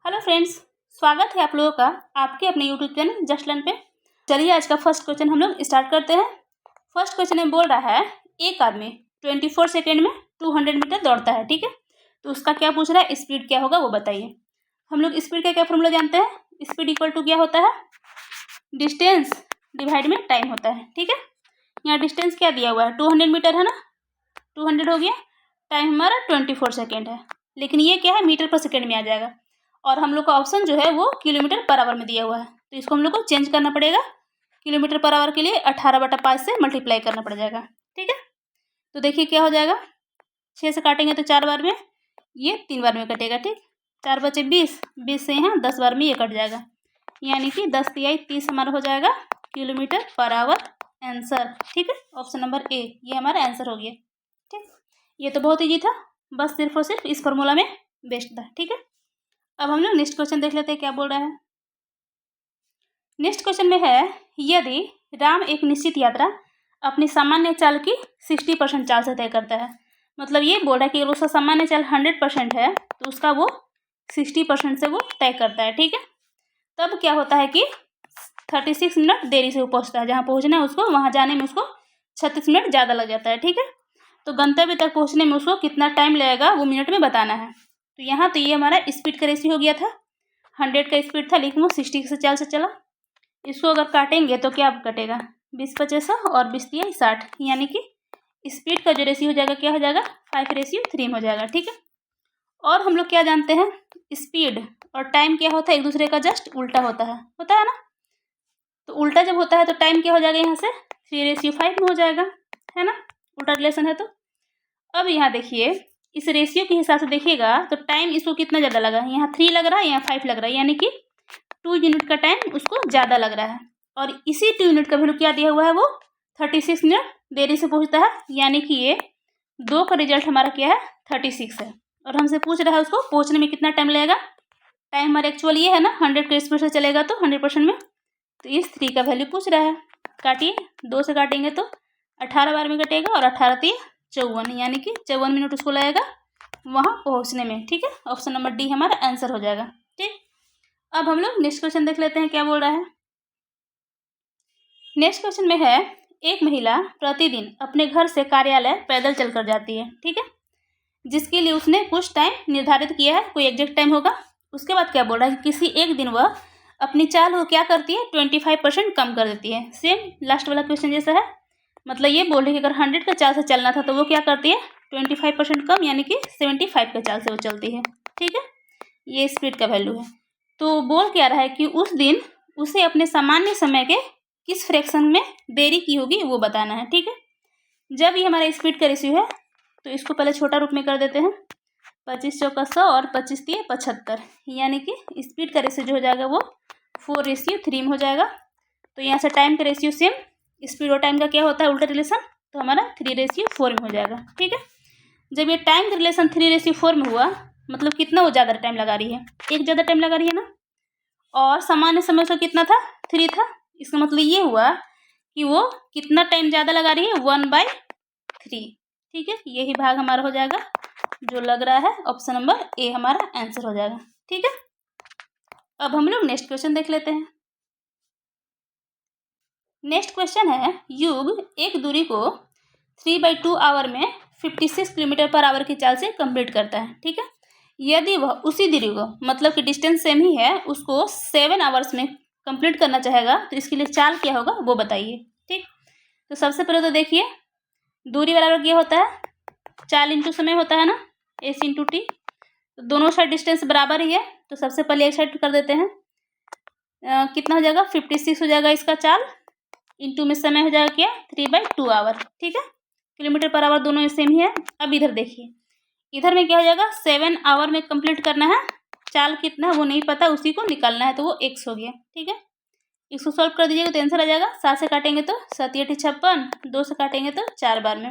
Hello friends, स्वागत है आप लोगों का आपके अपने यूट्यूब चैनल जस्ट लर्न पे। चलिए आज का फर्स्ट क्वेश्चन हम लोग स्टार्ट करते हैं। फर्स्ट क्वेश्चन में बोल रहा है एक आदमी 24 सेकेंड में 200 मीटर दौड़ता है। ठीक है, तो उसका क्या पूछ रहा है, स्पीड क्या होगा वो बताइए। हम लोग स्पीड का क्या फॉर्मूला जानते हैं, स्पीड इक्वल टू क्या होता है, डिस्टेंस डिवाइड में टाइम होता है। ठीक है, यहाँ डिस्टेंस क्या दिया हुआ है, 200 मीटर है ना, 200 हो गया, टाइम हमारा 24 सेकेंड है, लेकिन ये क्या है मीटर पर सेकेंड में आ जाएगा और हम लोग का ऑप्शन जो है वो किलोमीटर पर आवर में दिया हुआ है, तो इसको हम लोग को चेंज करना पड़ेगा। किलोमीटर पर आवर के लिए 18/5 से मल्टीप्लाई करना पड़ जाएगा। ठीक है, तो देखिए क्या हो जाएगा, 6 से काटेंगे तो 4 बार में, ये 3 बार में कटेगा। ठीक, 4 बचे 20, 20 से यहाँ 10 बार में ये कट जाएगा, यानी कि 10 तिहाई 30 हमारा हो जाएगा किलोमीटर पर आवर आंसर। ठीक है, ऑप्शन नंबर ए ये हमारा आंसर हो गया। ठीक, ये तो बहुत ईजी था, बस सिर्फ और सिर्फ इस फॉर्मूला में बेस्ट था। ठीक है, अब हम लोग नेक्स्ट क्वेश्चन देख लेते हैं क्या बोल रहा है। नेक्स्ट क्वेश्चन में है, यदि राम एक निश्चित यात्रा अपनी सामान्य चाल की 60% चाल से तय करता है, मतलब ये बोल रहा है कि अगर उसका सामान्य चाल 100% है तो उसका वो 60% से वो तय करता है। ठीक है, तब क्या होता है कि 36 मिनट देरी से वो पहुँचता है, जहाँ पहुँचना है उसको वहाँ जाने में उसको 36 मिनट ज़्यादा लग जाता है। ठीक है, तो गंतव्य तक पहुँचने में उसको कितना टाइम लगेगा वो मिनट में बताना है। तो यहाँ तो ये हमारा स्पीड का रेशियो हो गया था, 100 का स्पीड था लेकिन वो 60 से चाल से चला। इसको अगर काटेंगे तो क्या कटेगा, 20-50 और 20-60, यानी कि स्पीड का जो रेशियो हो जाएगा क्या हो जाएगा, 5:3 हो जाएगा। ठीक है, और हम लोग क्या जानते हैं, स्पीड और टाइम क्या होता है, एक दूसरे का जस्ट उल्टा होता है ना, तो उल्टा जब होता है तो टाइम क्या हो जाएगा, यहाँ से 3:5 में हो जाएगा, है ना, उल्टा रिलेशन है। तो अब यहाँ देखिए इस रेशियो के हिसाब से देखिएगा तो टाइम इसको कितना ज़्यादा लगा है, यहाँ 3 लग रहा है, यहाँ 5 लग रहा है, यानी कि 2 यूनिट का टाइम उसको ज़्यादा लग रहा है। और इसी 2 यूनिट का वैल्यू क्या दिया हुआ है, वो 36 मिनट देरी से पहुँचता है, यानी कि ये 2 का रिजल्ट हमारा क्या है, 36 है। और हमसे पूछ रहा है उसको पहुँचने में कितना टाइम लगेगा। टाइम हमारा एक्चुअल ये है ना, 100 के स्पीड से चलेगा तो 100% में, तो इस 3 का वैल्यू पूछ रहा है। काटिए, 2 से काटेंगे तो 18 बार में कटेगा और 18×3 = 54, यानी कि 54 मिनट उसको लगेगा वहाँ पहुँचने में। ठीक है, ऑप्शन नंबर डी हमारा आंसर हो जाएगा। ठीक, अब हम लोग नेक्स्ट क्वेश्चन देख लेते हैं क्या बोल रहा है। नेक्स्ट क्वेश्चन में है, एक महिला प्रतिदिन अपने घर से कार्यालय पैदल चलकर जाती है। ठीक है, जिसके लिए उसने कुछ टाइम निर्धारित किया है, कोई एग्जैक्ट टाइम होगा। उसके बाद क्या बोल रहा है कि किसी एक दिन वह अपनी चाल को क्या करती है, 25% कम कर देती है। सेम लास्ट वाला क्वेश्चन जैसा है, मतलब ये बोल रही है कि अगर 100 का चाल से चलना था तो वो क्या करती है, 25% कम, यानी कि 75 का चाल से वो चलती है। ठीक है, ये स्पीड का वैल्यू है। तो बोल क्या रहा है कि उस दिन उसे अपने सामान्य समय के किस फ्रैक्शन में देरी की होगी वो बताना है। ठीक है, जब ये हमारा स्पीड का रेशियो है तो इसको पहले छोटा रूप में कर देते हैं, 25 × 100 और 25×3 = 75, यानी कि स्पीड का रेशियो जो हो जाएगा वो 4:3 में हो जाएगा। तो यहाँ से टाइम का रेशियो सेम, स्पीड और टाइम का क्या होता है उल्टा रिलेशन, तो हमारा 3:4 में हो जाएगा। ठीक है, जब ये टाइम का रिलेशन 3:4 में हुआ, मतलब कितना वो ज़्यादा टाइम लगा रही है, एक ज़्यादा टाइम लगा रही है ना, और सामान्य समय उसका कितना था, 3 था। इसका मतलब ये हुआ कि वो कितना टाइम ज़्यादा लगा रही है, 1/3। ठीक है, यही भाग हमारा हो जाएगा जो लग रहा है, ऑप्शन नंबर ए हमारा आंसर हो जाएगा। ठीक है, अब हम लोग नेक्स्ट क्वेश्चन देख लेते हैं। नेक्स्ट क्वेश्चन है, युग एक दूरी को 3/2 आवर में 56 किलोमीटर पर आवर की चाल से कंप्लीट करता है। ठीक है, यदि वह उसी दूरी को, मतलब कि डिस्टेंस सेम ही है, उसको 7 आवर्स में कंप्लीट करना चाहेगा तो इसके लिए चाल क्या होगा वो बताइए। ठीक, तो सबसे पहले तो देखिए दूरी बराबर क्या होता है, चाल इंटू समय होता है ना, s/t, तो दोनों साइड डिस्टेंस बराबर ही है, तो सबसे पहले एक साइड कर देते हैं। कितना हो जाएगा, 56 हो जाएगा इसका चाल, इंटू में समय हो जाएगा क्या, 3/2 आवर। ठीक है, किलोमीटर पर आवर दोनों सेम ही है। अब इधर देखिए, इधर में क्या हो जाएगा, 7 आवर में कंप्लीट करना है, चाल कितना है वो नहीं पता, उसी को निकालना है, तो वो x हो गया। ठीक है, इसको सॉल्व कर दीजिएगा तो आंसर आ जाएगा, 7 से काटेंगे तो 7×8 = 56, 2 से काटेंगे तो 4 बार में,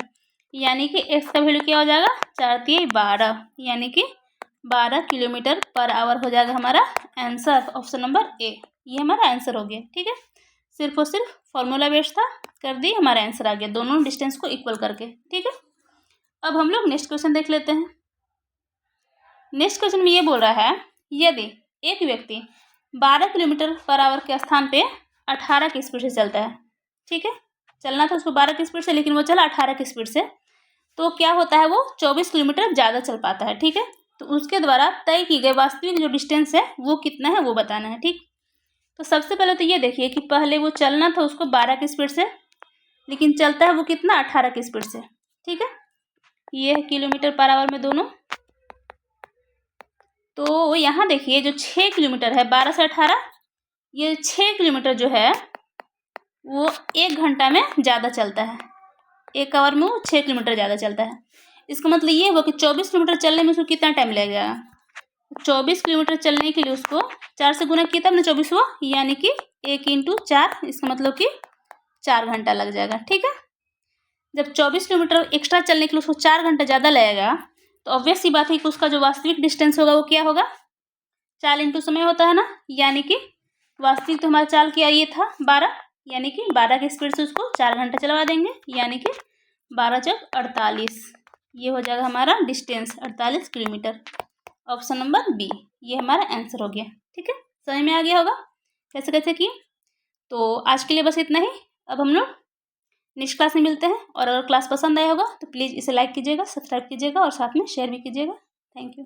यानी कि x का वैल्यू क्या हो जाएगा, 4×3 = 12, यानी कि 12 किलोमीटर पर आवर हो जाएगा हमारा आंसर, ऑप्शन नंबर ए ये हमारा आंसर हो गया। ठीक है, सिर्फ और सिर्फ फॉर्मूला बेस्ड था, कर दी, हमारा आंसर आ गया दोनों डिस्टेंस को इक्वल करके। ठीक है, अब हम लोग नेक्स्ट क्वेश्चन देख लेते हैं। नेक्स्ट क्वेश्चन में ये बोल रहा है, यदि एक व्यक्ति 12 किलोमीटर पर आवर के स्थान पे 18 की स्पीड से चलता है। ठीक है, चलना था उसको 12 की स्पीड से, लेकिन वो चला 18 की स्पीड से, तो क्या होता है, वो 24 किलोमीटर ज़्यादा चल पाता है। ठीक है, तो उसके द्वारा तय की गई वास्तविक जो डिस्टेंस है वो कितना है वो बताना है। ठीक, तो सबसे पहले तो ये देखिए कि पहले वो चलना था उसको 12 की स्पीड से, लेकिन चलता है वो कितना, 18 की स्पीड से। ठीक है, ये है किलोमीटर पर आवर में दोनों। तो यहाँ देखिए जो 6 किलोमीटर है, 12 से 18, ये 6 किलोमीटर जो है वो 1 घंटा में ज़्यादा चलता है। 1 आवर में वो 6 किलोमीटर ज़्यादा चलता है। इसका मतलब ये हुआ कि 24 किलोमीटर चलने में उसको कितना टाइम लगेगा। 24 किलोमीटर चलने के लिए उसको 4 से गुना किया तब ना 24 हुआ, यानी कि 1 × 4, इसका मतलब कि 4 घंटा लग जाएगा। ठीक है, जब 24 किलोमीटर एक्स्ट्रा चलने के लिए उसको 4 घंटा ज़्यादा लगेगा, तो ऑब्वियस सी बात है कि उसका जो वास्तविक डिस्टेंस होगा वो क्या होगा, चाल इंटू समय होता है ना, यानी कि वास्तविक तो हमारा चाल क्या ये था 12, यानी कि 12 की स्पीड से उसको 4 घंटा चलवा देंगे, यानी कि 12 चौक 48, ये हो जाएगा हमारा distance 48 kilometre. Option number B, ये हमारा आंसर हो गया। ठीक है, समझ में आ गया होगा कैसे कैसे किए। तो आज के लिए बस इतना ही। अब हम लोग नेक्स्ट क्लास में मिलते हैं, और अगर क्लास पसंद आया होगा तो प्लीज़ इसे लाइक कीजिएगा, सब्सक्राइब कीजिएगा और साथ में शेयर भी कीजिएगा। Thank you.